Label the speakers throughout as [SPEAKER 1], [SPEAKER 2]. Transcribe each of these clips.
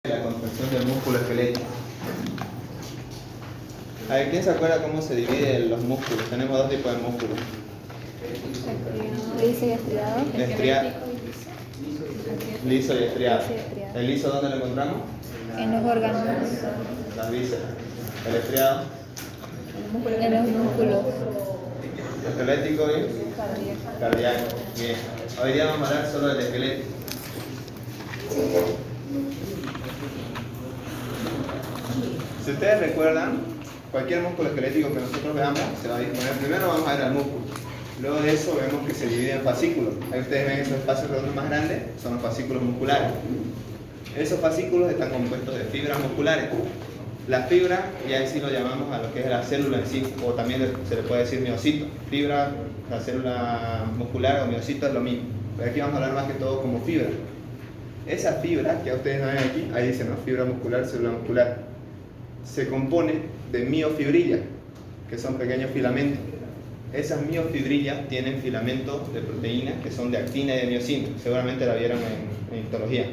[SPEAKER 1] La contracción del músculo esquelético. A ver, ¿quién se acuerda cómo se dividen los músculos? Tenemos dos tipos de músculos.
[SPEAKER 2] Liso y estriado.
[SPEAKER 1] Liso y estriado.
[SPEAKER 2] Liso y estriado.
[SPEAKER 1] ¿El liso dónde lo encontramos?
[SPEAKER 2] En los órganos.
[SPEAKER 1] Las vísceras. ¿El estriado?
[SPEAKER 2] En los músculos.
[SPEAKER 1] Esquelético y cardíaco. Bien. Hoy día vamos a hablar solo del esqueleto. Si ustedes recuerdan, cualquier músculo esquelético que nosotros veamos se va a disponer. Primero vamos a ver al músculo. Luego de eso vemos que se divide en fascículos. Ahí ustedes ven esos espacios redondos más grandes, son los fascículos musculares. Esos fascículos están compuestos de fibras musculares. La fibra, ya sí lo llamamos a lo que es la célula en sí, o también se le puede decir miocito. Fibra, la célula muscular o miocito es lo mismo. Pero aquí vamos a hablar más que todo como fibra. Esa fibra que ustedes ven aquí, ahí dice, ¿no? Fibra muscular, célula muscular, se compone de miofibrillas, que son pequeños filamentos. Esas miofibrillas tienen filamentos de proteínas que son de actina y de miocina. Seguramente la vieron en histología.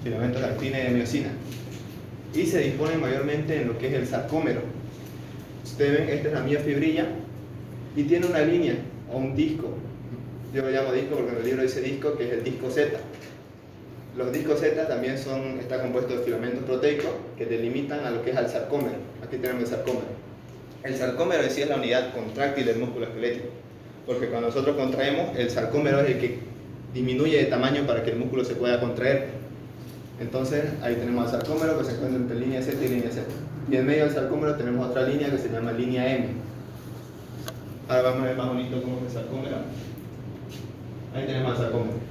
[SPEAKER 1] Filamentos de actina y de miocina. Y se disponen mayormente en lo que es el sarcómero. Ustedes ven, esta es la miofibrilla y tiene una línea o un disco. Yo lo llamo disco porque en el libro dice disco, que es el disco Z. Los discos Z también está compuesto de filamentos proteicos que delimitan a lo que es al sarcómero. Aquí tenemos el sarcómero. El sarcómero en sí es la unidad contráctil del músculo esquelético, porque cuando nosotros contraemos, el sarcómero es el que disminuye de tamaño para que el músculo se pueda contraer. Entonces ahí tenemos el sarcómero que se encuentra entre línea Z y línea Z. Y en medio del sarcómero tenemos otra línea que se llama línea M. Ahora vamos a ver más bonito cómo es el sarcómero. Ahí tenemos el sarcómero,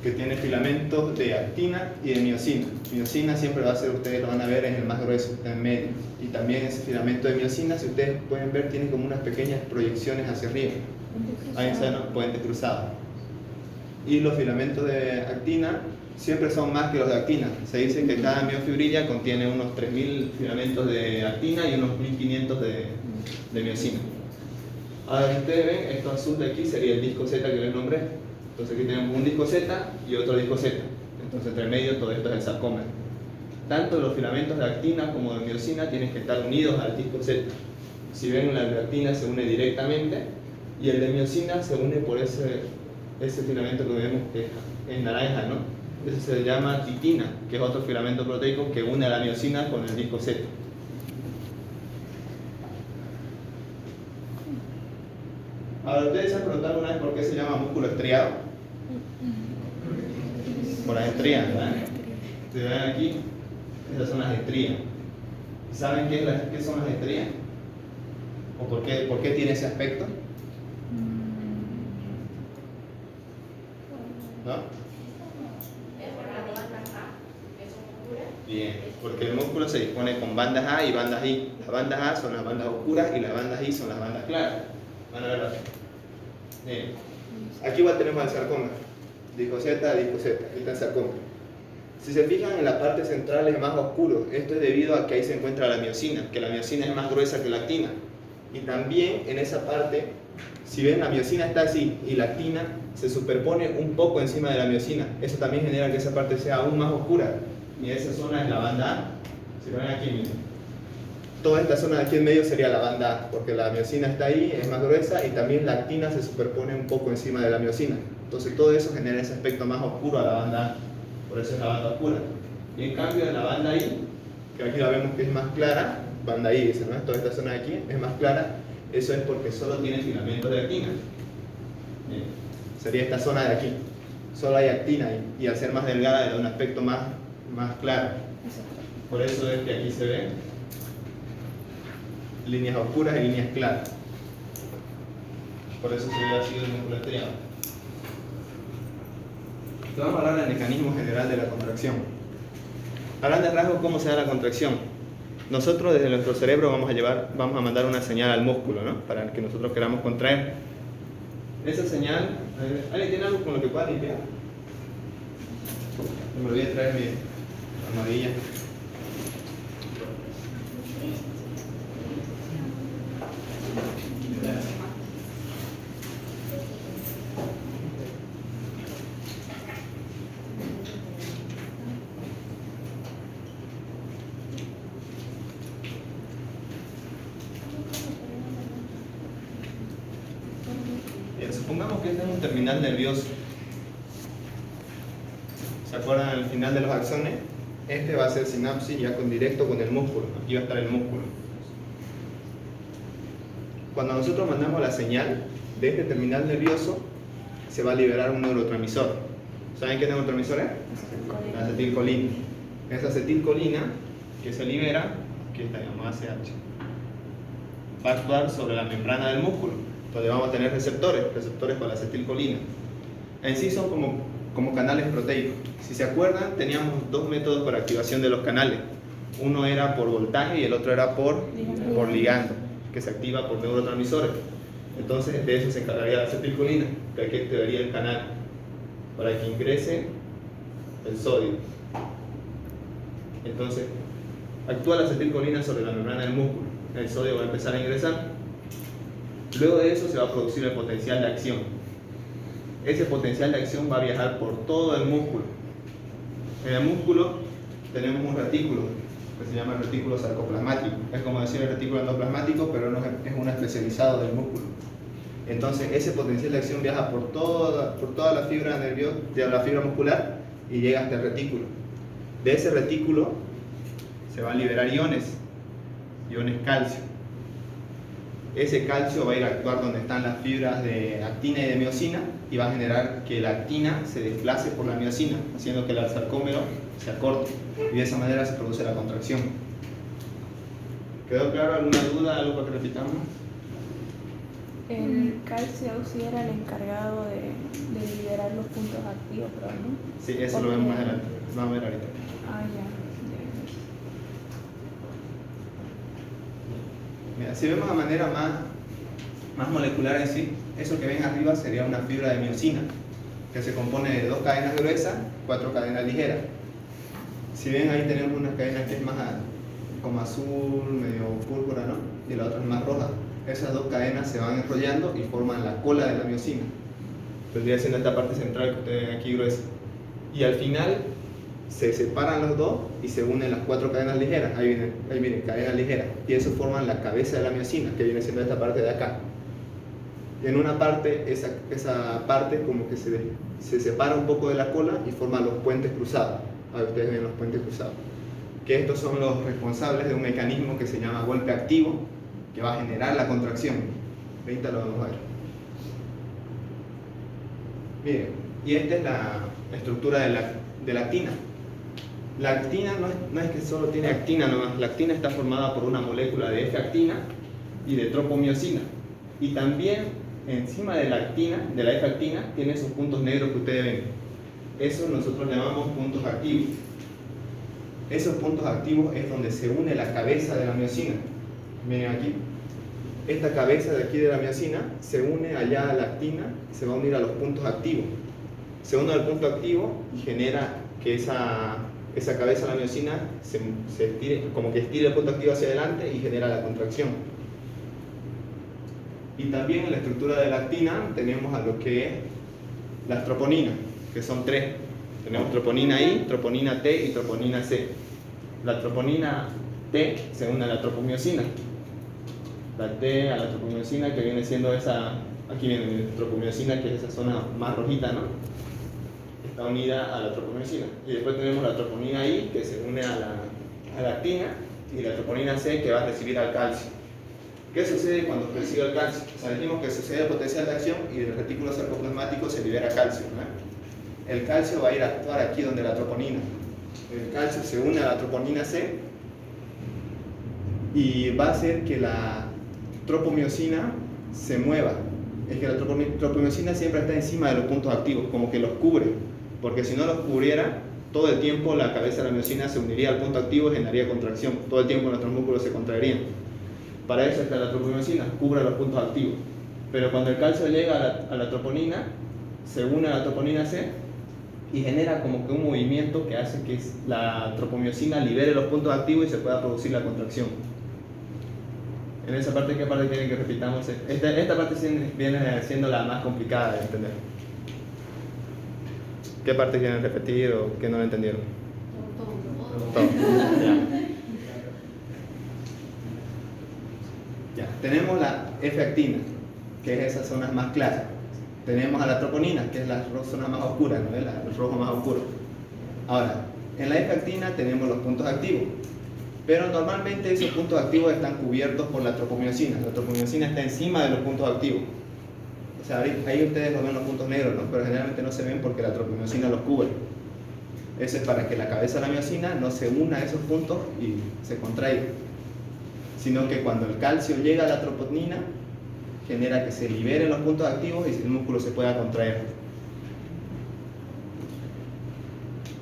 [SPEAKER 1] que tiene filamentos de actina y de miocina. Miocina siempre va a ser, ustedes lo van a ver, es el más grueso, está en medio. Y también ese filamento de miocina, si ustedes pueden ver, tiene como unas pequeñas proyecciones hacia arriba. Ahí están los puentes cruzados. Y los filamentos de actina siempre son más que los de actina. Se dice que cada miofibrilla contiene unos 3000 filamentos de actina y unos 1500 de miocina. Ahora que ustedes ven, esto azul de aquí sería el disco Z que les nombré. Entonces aquí tenemos un disco Z y otro disco Z. Entonces entre medio todo esto es el sarcómero. Tanto los filamentos de actina como de miocina tienen que estar unidos al disco Z. Si ven, la de actina se une directamente y el de miocina se une por ese filamento que vemos que es naranja, ¿no? Eso se llama titina, que es otro filamento proteico que une a la miocina con el disco Z. Ahora, ¿ustedes se han preguntado alguna vez por qué se llama músculo estriado? Por las estrías, ¿verdad? Si ven aquí, estas son las estrías. ¿Saben qué son las estrías? ¿O por qué tiene ese aspecto? ¿No? Bien, porque el músculo se dispone con bandas A y bandas I. Las bandas A son las bandas oscuras y las bandas I son las bandas claras. Van a verlo. Bien. Aquí igual tenemos el sarcómero. Disco Z, aquí está el sarcómero. Si se fijan, en la parte central es más oscuro. Esto es debido a que ahí se encuentra la miocina, que la miocina es más gruesa que la actina. Y también en esa parte, si ven, la miocina está así y la actina se superpone un poco encima de la miocina. Eso también genera que esa parte sea aún más oscura. Y esa zona es la banda A. Si lo ven aquí, miren. Toda esta zona de aquí en medio sería la banda A, porque la miocina está ahí, es más gruesa, y también la actina se superpone un poco encima de la miocina. Entonces todo eso genera ese aspecto más oscuro a la banda A, por eso es la banda oscura. Y en cambio en la banda I, que aquí la vemos que es más clara, banda I dice, ¿no? Toda esta zona de aquí es más clara, eso es porque solo tiene filamentos de actina. Bien. Sería esta zona de aquí, solo hay actina ahí, y al ser más delgada le da un aspecto más claro. Por eso es que aquí se ve líneas oscuras y líneas claras. Por eso se ve así el músculo estriado. Vamos a hablar del mecanismo general de la contracción. A grandes rasgos, ¿cómo se da la contracción? Nosotros desde nuestro cerebro vamos a mandar una señal al músculo, ¿no? Para que nosotros queramos contraer. Esa señal, ¿alguien tiene algo con lo que pueda limpiar? Me olvidé traer mi armadilla. Supongamos que este es un terminal nervioso. ¿Se acuerdan al final de los axones? Este va a ser sinapsis ya directo con el músculo. Aquí va a estar el músculo. Cuando nosotros mandamos la señal de este terminal nervioso, se va a liberar un neurotransmisor. ¿Saben qué neurotransmisor es? La acetilcolina. Esa acetilcolina que se libera, que está llamada ACH, va a actuar sobre la membrana del músculo, donde vamos a tener receptores para la acetilcolina. En sí son como canales proteicos. Si se acuerdan, teníamos dos métodos para activación de los canales. Uno era por voltaje y el otro era por ligando, que se activa por neurotransmisores. Entonces de eso se encargaría la acetilcolina, que aquí activaría el canal para que ingrese el sodio. Entonces actúa la acetilcolina sobre la membrana del músculo, el sodio va a empezar a ingresar. Luego de eso se va a producir el potencial de acción. Ese potencial de acción va a viajar por todo el músculo. En el músculo tenemos un retículo que se llama el retículo sarcoplasmático. Es como decir el retículo endoplasmático, pero no es uno especializado del músculo. Entonces ese potencial de acción viaja por toda la fibra nerviosa, de la fibra muscular, y llega hasta el retículo. De ese retículo se van a liberar iones calcio. Ese calcio va a ir a actuar donde están las fibras de actina y de miosina y va a generar que la actina se desplace por la miosina, haciendo que el sarcómero se acorte, y de esa manera se produce la contracción. ¿Quedó claro? ¿Alguna duda? ¿Algo para que repitamos?
[SPEAKER 3] El calcio sí era el encargado de liberar los puntos activos, pero no.
[SPEAKER 1] Sí, eso lo vemos más adelante. Vamos a ver ahorita.
[SPEAKER 3] Ah, ya.
[SPEAKER 1] Mira, si vemos de manera más molecular en sí, eso que ven arriba sería una fibra de miosina, que se compone de 2 cadenas gruesas, 4 cadenas ligeras. Si ven ahí tenemos una cadena que es más como azul, medio púrpura, ¿no? Y la otra es más roja. Esas 2 cadenas se van enrollando y forman la cola de la miosina. Vendría siendo esta parte central que ustedes ven aquí gruesa. Y al final se separan los dos y se unen las 4 cadenas ligeras. Ahí miren, cadenas ligeras. Y eso forman la cabeza de la miosina, que viene siendo esta parte de acá. Y en una parte, esa parte como que se separa un poco de la cola y forma los puentes cruzados. Ahí ustedes ven los puentes cruzados. Que estos son los responsables de un mecanismo que se llama golpe activo, que va a generar la contracción. Ahorita lo vamos a ver. Miren, y esta es la estructura de la actina. La actina no es que solo tiene actina nomás. La actina está formada por una molécula de F-actina y de tropomiosina. Y también encima de la F-actina tiene esos puntos negros que ustedes ven. Eso nosotros llamamos puntos activos. Esos puntos activos es donde se une la cabeza de la miosina. Miren aquí. Esta cabeza de aquí de la miosina se une allá a la actina, se va a unir a los puntos activos. Se une al punto activo y genera que esa cabeza de la miosina se estire, como que estire el punto activo hacia adelante y genera la contracción. Y también en la estructura de la actina tenemos a lo que es las troponinas, que son 3. Tenemos troponina I, troponina T y troponina C. La troponina T se une a la tropomiosina. La T a la tropomiosina, que viene siendo esa, aquí viene la tropomiosina, que es esa zona más rojita, ¿no? Está unida a la tropomiosina. Y después tenemos la troponina I, que se une a la actina, y la troponina C, que va a recibir al calcio. ¿Qué sucede cuando recibe el calcio? O sea, dijimos que sucede el potencial de acción y del retículo sarcoplasmático se libera calcio, ¿no? El calcio va a ir a actuar aquí donde la troponina. El calcio se une a la troponina C y va a hacer que la tropomiosina se mueva. Es que la tropomiosina siempre está encima de los puntos activos, como que los cubre, porque si no los cubriera, todo el tiempo la cabeza de la miosina se uniría al punto activo y generaría contracción. Todo el tiempo nuestros músculos se contraerían. Para eso está la tropomiosina, cubre los puntos activos. Pero cuando el calcio llega a la troponina, se une a la troponina C y genera como que un movimiento que hace que la tropomiosina libere los puntos activos y se pueda producir la contracción. En esa parte, ¿qué parte quieren que repitamos? Esta parte viene siendo la más complicada de entender. ¿Qué parte quieren repetir o qué no entendieron? Todo. Ya. Tenemos la F-actina, que es esas zonas más claras. tenemos a la troponina, que es la zona más oscura, ¿no? El rojo más oscuro. Ahora, en la F-actina tenemos los puntos activos, pero normalmente esos puntos activos están cubiertos por la tropomiosina. La tropomiosina está encima de los puntos activos. O sea, ahí ustedes lo ven los puntos negros, ¿no? Pero generalmente no se ven porque la tropomiosina los cubre. Eso es para que la cabeza de la miosina no se una a esos puntos y se contraiga, sino que cuando el calcio llega a la troponina, genera que se liberen los puntos activos y el músculo se pueda contraer.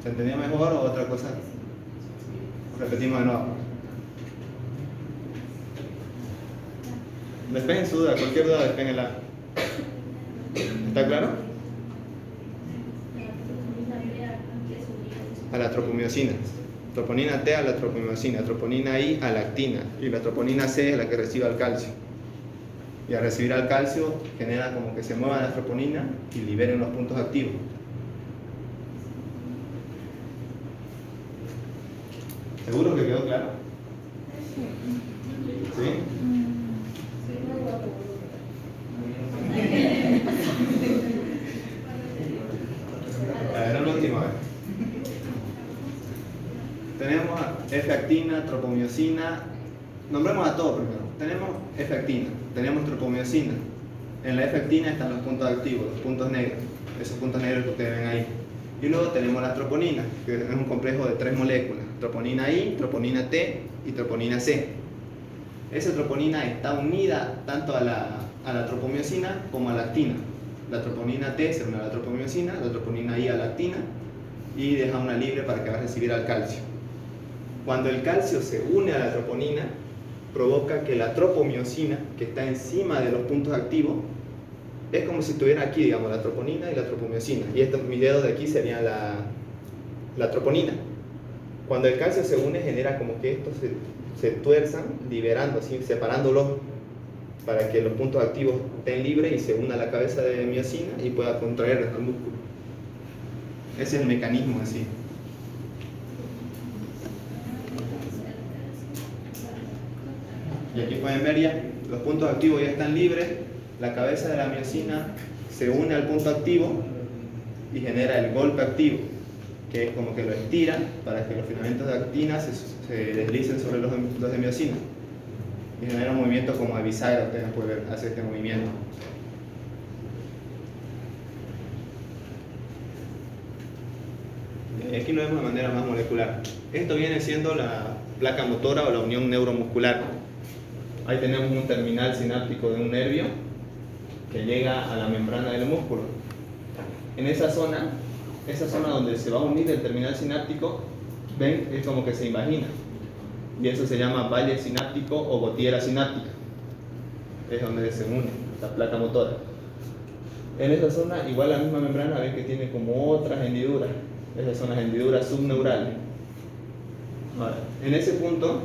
[SPEAKER 1] ¿Se entendió mejor o otra cosa? Repetimos de nuevo. Despejen su duda, cualquier duda despejenla. ¿Está claro? A la tropomiosina. Troponina T a la tropomiosina, troponina I a la actina y la troponina C es la que recibe el calcio. Y al recibir al calcio genera como que se mueva la troponina y liberen los puntos activos. ¿Seguro que quedó claro? ¿Sí? A ver, la última vez. Tenemos F-actina, tropomiosina. Nombremos a todo primero. Tenemos F-actina, tenemos tropomiosina. En la F-actina están los puntos activos, los puntos negros. Esos puntos negros que ustedes ven ahí. Y luego tenemos la troponina, que es un complejo de 3 moléculas. Troponina I, troponina T y troponina C. Esa troponina está unida tanto a la tropomiosina como a la actina. La troponina T se une a la tropomiosina, la troponina I a la actina y deja una libre para que va a recibir al calcio. Cuando el calcio se une a la troponina, provoca que la tropomiosina, que está encima de los puntos activos, es como si estuviera aquí, digamos, la troponina y la tropomiosina. Y mis dedos de aquí serían la troponina. Cuando el calcio se une, genera como que estos se tuerzan, liberando, así, separándolos para que los puntos activos estén libres y se una a la cabeza de miosina y pueda contraer el músculo. Ese es el mecanismo así. Y aquí pueden ver ya, los puntos activos ya están libres, la cabeza de la miosina se une al punto activo y genera el golpe activo, que es como que lo estira para que los filamentos de actina se deslicen sobre los de miosina y genera un movimiento como de bisagra. Ustedes pueden hacer este movimiento. Aquí lo vemos de manera más molecular. Esto viene siendo la placa motora o la unión neuromuscular. Ahí tenemos un terminal sináptico de un nervio que llega a la membrana del músculo. En esa zona donde se va a unir el terminal sináptico, ven, es como que se invagina. Y eso se llama valle sináptico o gotiera sináptica. Es donde se une la placa motora. En esa zona, igual la misma membrana, ven que tiene como otras hendiduras. Esas son las hendiduras subneurales. Ahora, en ese punto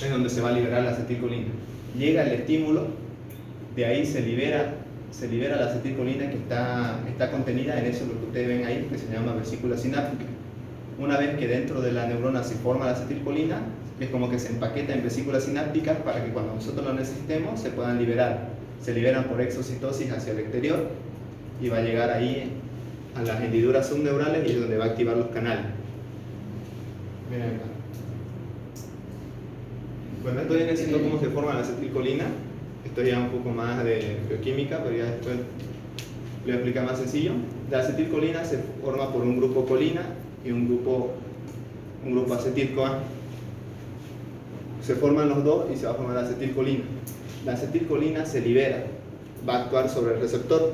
[SPEAKER 1] es donde se va a liberar la acetilcolina. Llega el estímulo, de ahí se libera la acetilcolina que está contenida en eso que ustedes ven ahí, que se llama vesícula sináptica. Una vez que dentro de la neurona se forma la acetilcolina, es como que se empaqueta en vesículas sinápticas para que cuando nosotros lo necesitemos se puedan liberar. Se liberan por exocitosis hacia el exterior y va a llegar ahí a las hendiduras subneurales y es donde va a activar los canales. Miren acá. Bueno, esto viene siendo cómo se forma la acetilcolina. Esto ya un poco más de bioquímica, pero ya después lo voy a explicar más sencillo. La acetilcolina se forma por un grupo colina y un grupo acetil-CoA. Se forman los dos y se va a formar la acetilcolina. La acetilcolina se libera, va a actuar sobre el receptor,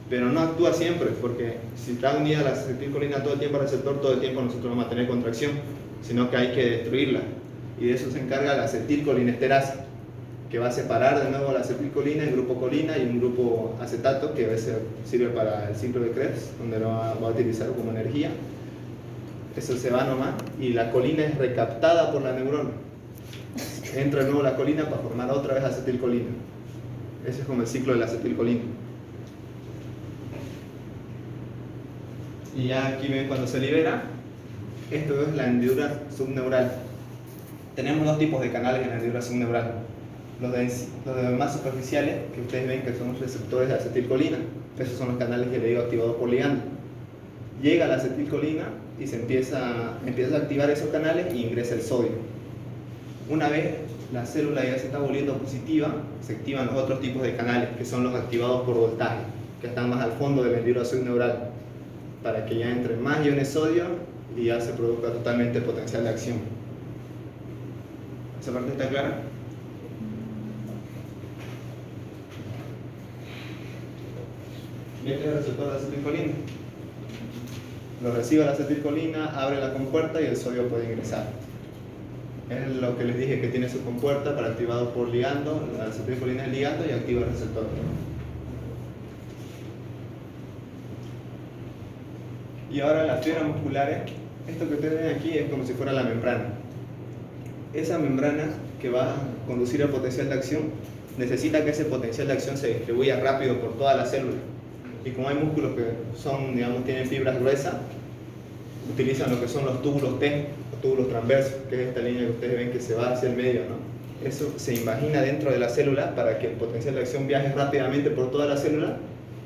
[SPEAKER 1] pero no actúa siempre, porque si está unida la acetilcolina todo el tiempo al receptor, todo el tiempo nosotros vamos a tener contracción, sino que hay que destruirla. Y de eso se encarga la acetilcolinesterasa, que va a separar de nuevo la acetilcolina en grupo colina y un grupo acetato, que a veces sirve para el ciclo de Krebs, donde lo va a utilizar como energía. Eso se va nomás y la colina es recaptada por la neurona. Entra de nuevo la colina para formar otra vez acetilcolina. Ese es como el ciclo de la acetilcolina. Y ya aquí ven cuando se libera, esto es la hendidura subneural. Tenemos dos tipos de canales en la hendidura subneural. Los más superficiales, que ustedes ven que son los receptores de acetilcolina, esos son los canales que le digo activados por ligando. Llega la acetilcolina y se empieza a activar esos canales y ingresa el sodio. Una vez la célula ya se está volviendo positiva, se activan los otros tipos de canales, que son los activados por voltaje, que están más al fondo del vendidor neural, para que ya entren más iones sodio y ya se produzca totalmente el potencial de acción. ¿Esa parte está clara? Y este es el receptor de acetilcolina. Lo recibe la acetilcolina, abre la compuerta y el sodio puede ingresar. Es lo que les dije que tiene su compuerta para activado por ligando. La acetilcolina es ligando y activa el receptor. Y ahora las fibras musculares, esto que ustedes ven aquí es como si fuera la membrana. Esa membrana que va a conducir al potencial de acción necesita que ese potencial de acción se distribuya rápido por toda la célula. Y como hay músculos que son, digamos, tienen fibras gruesas, utilizan lo que son los túbulos T, los túbulos transversos, que es esta línea que ustedes ven que se va hacia el medio, ¿no? Eso se imagina dentro de la célula para que el potencial de acción viaje rápidamente por toda la célula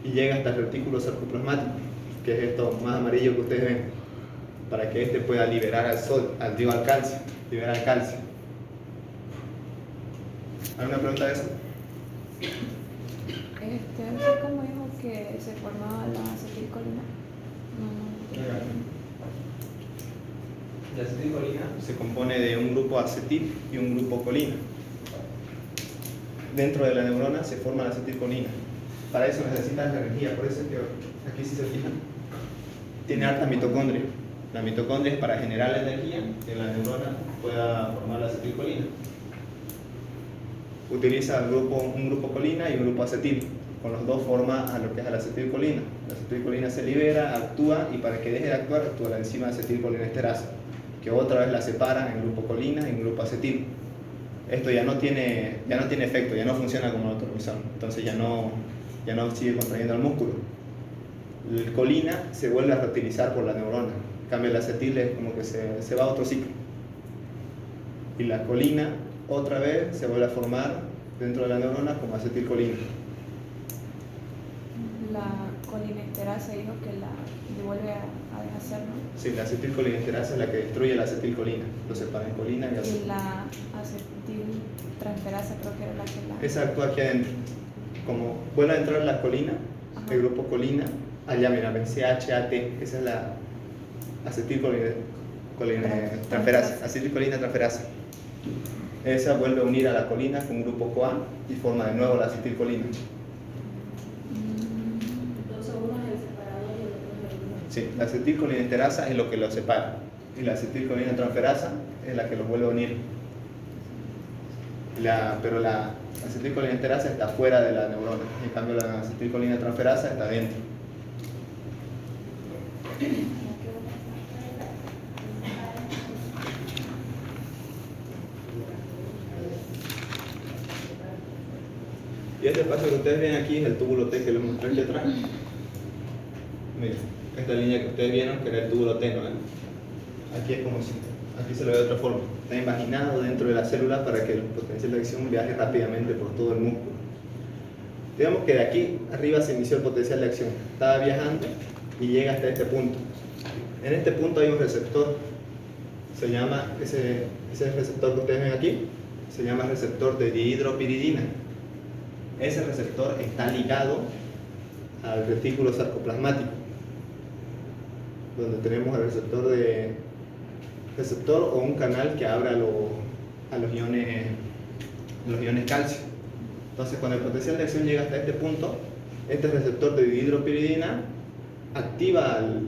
[SPEAKER 1] y llegue hasta el retículo sarcoplasmático, que es esto más amarillo que ustedes ven, para que éste pueda liberar al calcio, liberar el calcio. ¿Alguna pregunta de eso?
[SPEAKER 3] ¿Cómo dijo que se formaba la acetilcolina?
[SPEAKER 1] La acetilcolina se compone de un grupo acetil y un grupo colina. Dentro de la neurona se forma la acetilcolina. Para eso necesitan la energía, por eso es que aquí, si se fijan, tiene harta mitocondria. La mitocondria es para generar la energía que la neurona pueda formar la acetilcolina. Utiliza un grupo colina y un grupo acetil. Con los dos forma a lo que es la acetilcolina. La acetilcolina se libera, actúa, y para que deje de actuar, actúa la enzima acetilcolinesterasa, que otra vez la separa en grupo colina y en grupo acetil. Esto ya no tiene efecto, ya no funciona como neurotransmisor, entonces ya no sigue contrayendo el músculo. El colina se vuelve a reutilizar por la neurona, en cambio el acetil es como que se va a otro ciclo. Y la colina otra vez se vuelve a formar dentro de la neurona como acetilcolina.
[SPEAKER 3] La colinesterasa dijo que la devuelve a deshacer, ¿no?
[SPEAKER 1] Sí, la acetilcolinesterasa es la que destruye la acetilcolina, lo separa en colina y acetil.
[SPEAKER 3] Y la acetiltransferasa creo que era la que la...
[SPEAKER 1] Esa actúa aquí adentro. Como vuelve a entrar la colina,
[SPEAKER 3] Ajá.
[SPEAKER 1] el grupo colina, allá mira, ven, CHAT, esa es la acetilcolina transferasa. Esa vuelve a unir a la colina con un grupo CoA y forma de nuevo la acetilcolina.
[SPEAKER 4] Entonces uno es el separador y el otro es el unidor.
[SPEAKER 1] Sí, la acetilcolinesterasa es lo que los separa y la acetilcolina transferasa es la que los vuelve a unir. Pero la acetilcolinesterasa está fuera de la neurona, en cambio la acetilcolina transferasa está dentro. Y este paso que ustedes ven aquí es el túbulo T que les mostré aquí atrás. Miren, esta línea que ustedes vieron que era el túbulo T, ¿no? Aquí es como si, aquí se lo ve de otra forma. Está imaginado dentro de la célula para que el potencial de acción viaje rápidamente por todo el músculo. Digamos que de aquí arriba se inició el potencial de acción. Estaba viajando y llega hasta este punto. En este punto hay un receptor. Se llama, ese receptor que ustedes ven aquí, se llama receptor de dihidropiridina. Ese receptor está ligado al retículo sarcoplasmático, donde tenemos el receptor o un canal que abre a los iones calcio. Entonces, cuando el potencial de acción llega hasta este punto, este receptor de dihidropiridina activa al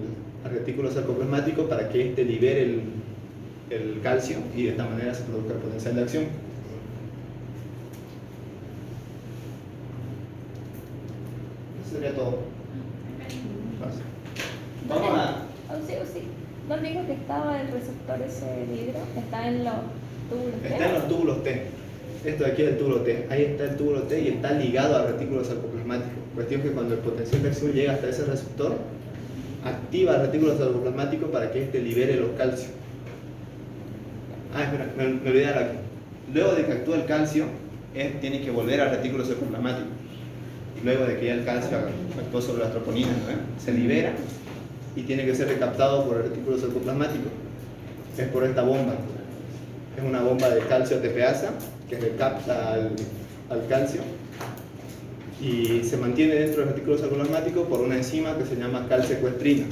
[SPEAKER 1] retículo sarcoplasmático para que éste libere el calcio y de esta manera se produzca el potencial de acción. Eso sería todo. Fácil. Vamos a...
[SPEAKER 2] Sí. ¿Dónde dijo que estaba el receptor ese de hidro? Está en los túbulos T.
[SPEAKER 1] Está en los túbulos T. Esto de aquí es el túbulo T. Ahí está el túbulo T y está ligado al retículo sarcoplasmático. Cuestión que cuando el potencial de acción llega hasta ese receptor, activa el retículo sarcoplasmático para que éste libere los calcios. Espera, me olvidé de algo. Luego de que actúa el calcio, tiene que volver al retículo sarcoplasmático. Luego de que ya el calcio actuó sobre las troponinas, ¿no? Se libera y tiene que ser recaptado por el retículo sarcoplasmático. Es por esta bomba. Es una bomba de calcio ATPasa que recapta al calcio y se mantiene dentro del retículo sarcoplasmático por una enzima que se llama calsecuestrina.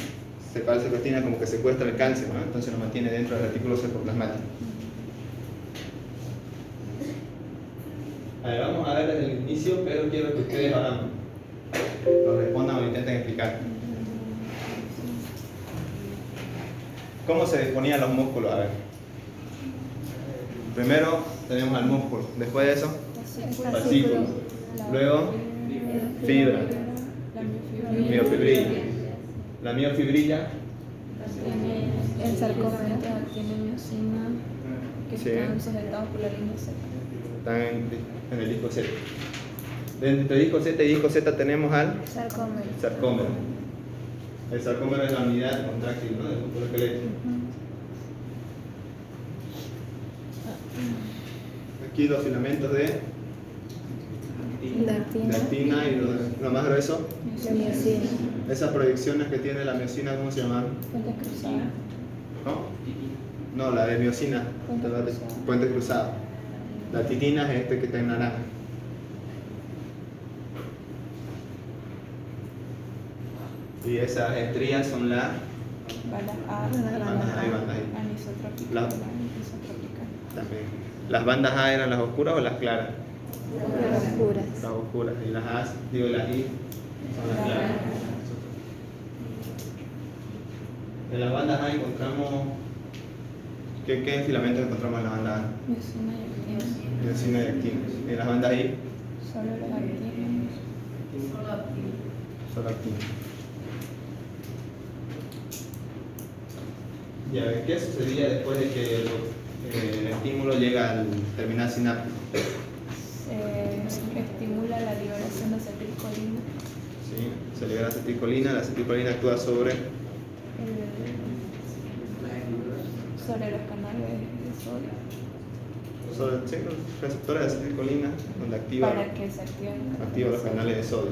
[SPEAKER 1] Calsecuestrina como que secuestra el calcio, ¿no? Entonces lo mantiene dentro del retículo sarcoplasmático. A ver, vamos a ver el inicio, pero quiero que ustedes lo respondan o intenten explicar. ¿Cómo se disponían los músculos? A ver. Primero tenemos al músculo, después de eso, fascículo, luego fibra, miofibrilla. La miofibrilla
[SPEAKER 2] El sarcómero tiene miocina que
[SPEAKER 1] Sí.
[SPEAKER 2] están sujetados por la línea Z.
[SPEAKER 1] están en el disco Z. Entre disco Z y disco Z tenemos al
[SPEAKER 2] Sarcómero.
[SPEAKER 1] sarcómero. El sarcómero es la unidad contráctil, ¿no?, del músculo esquelético. Aquí los filamentos de actina y lo más grueso.
[SPEAKER 2] Miocina.
[SPEAKER 1] Esas proyecciones que tiene la miocina, ¿cómo se llaman?
[SPEAKER 2] Puente cruzado.
[SPEAKER 1] No, la de miocina, puente cruzado. La titina es este que está en naranja. Y esas estrías son las
[SPEAKER 2] Bandas A,
[SPEAKER 1] bandas A y bandas I.
[SPEAKER 2] anisotrópica,
[SPEAKER 1] La-
[SPEAKER 2] anisotrópica.
[SPEAKER 1] También. ¿Las bandas A eran las oscuras o las claras?
[SPEAKER 2] Oscuras.
[SPEAKER 1] Las oscuras. Y las A, digo, las I son las claras. En las bandas A encontramos. ¿Qué filamentos encontramos en las bandas A?
[SPEAKER 2] Miocina y actina.
[SPEAKER 1] Miocina y actina. Y en las bandas I,
[SPEAKER 2] Solo los actinos.
[SPEAKER 1] solo actina. Ya ven, ¿qué sucedía después de que el estímulo llega al terminal sináptico?
[SPEAKER 2] Se estimula la liberación de acetilcolina.
[SPEAKER 1] ¿Sí? Se libera la acetilcolina actúa sobre
[SPEAKER 2] Sobre los canales de sodio
[SPEAKER 1] sí, los receptores de acetilcolina, donde
[SPEAKER 2] para que se activen
[SPEAKER 1] los canales de sodio.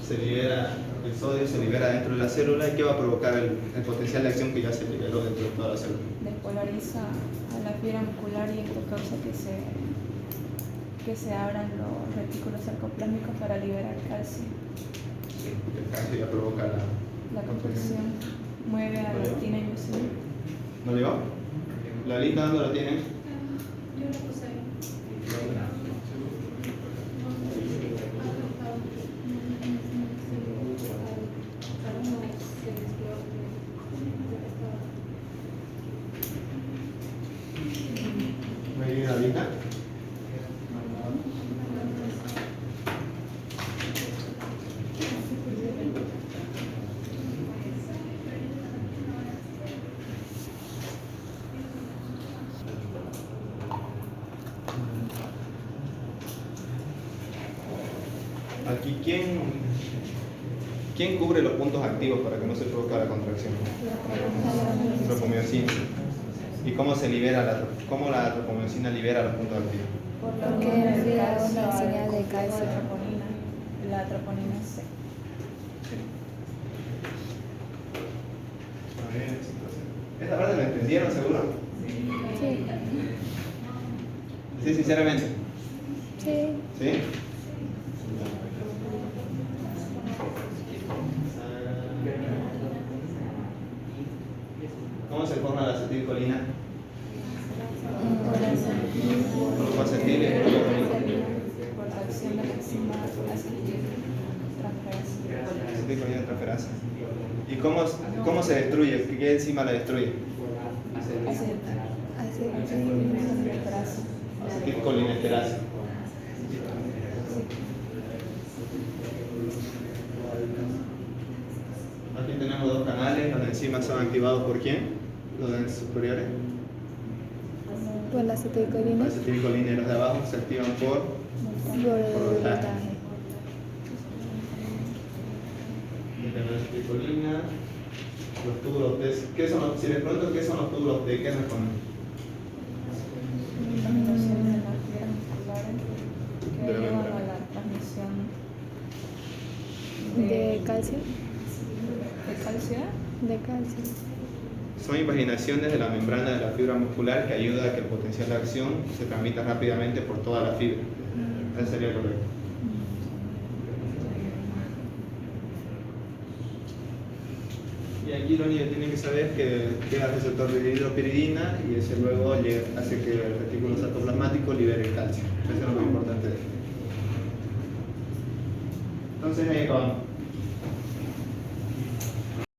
[SPEAKER 1] Se libera, el sodio se libera dentro de la célula. ¿Y qué va a provocar el potencial de acción que ya se liberó dentro de toda la célula?
[SPEAKER 2] despolariza a la fibra muscular y esto causa que se abran los retículos sarcoplásmicos para liberar calcio.
[SPEAKER 1] Sí, el calcio ya provoca
[SPEAKER 2] La compresión mueve a la actina y miocina.
[SPEAKER 1] ¿No le va? ¿La lista dónde la tienen?
[SPEAKER 4] Yo lo puse ahí.
[SPEAKER 1] ¿Me viene la lista? Aquí, ¿quién cubre los puntos activos para que no se produzca la contracción? Tropomiosina. ¿Y cómo se libera cómo la tropomiosina libera los puntos activos?
[SPEAKER 2] Porque liberamos la señal de calcio. La troponina C.
[SPEAKER 1] A ver, esta parte la entendieron, seguro.
[SPEAKER 2] Sí.
[SPEAKER 1] Sí, sinceramente.
[SPEAKER 2] Sí.
[SPEAKER 1] ¿Sí? ¿Cómo se forma la acetilcolina? Grupo acetil y acetilcolina.
[SPEAKER 2] Por la acción de la enzima acetiltransferasa.
[SPEAKER 1] Acetilcolina transferasa. ¿Y cómo se destruye? ¿Qué enzima la destruye?
[SPEAKER 2] Acetiltransferasa.
[SPEAKER 1] Acetilcolinesterasa. Aquí tenemos dos canales. Los enzimas son activados por quién? Los superiores.
[SPEAKER 2] Por la acetilcolina.
[SPEAKER 1] Los acetilcolina y los de abajo se activan por
[SPEAKER 2] Por
[SPEAKER 1] voltaje. Tenemos la acetilcolina, los túbulos T. ¿Qué son si les pregunto qué son los túbulos T? ¿Qué responden?
[SPEAKER 3] De calcio.
[SPEAKER 2] ¿De calcio?
[SPEAKER 3] De calcio.
[SPEAKER 1] Son invaginaciones de la membrana de la fibra muscular que ayuda a que el potencial de acción se transmita rápidamente por toda la fibra. Eso sería correcto. Y aquí lo único que tienen que saber es que queda el receptor de hidropiridina y ese luego hace que el retículo cytoplasmático libere el calcio. Eso es lo más importante de esto. Entonces ahí acabamos.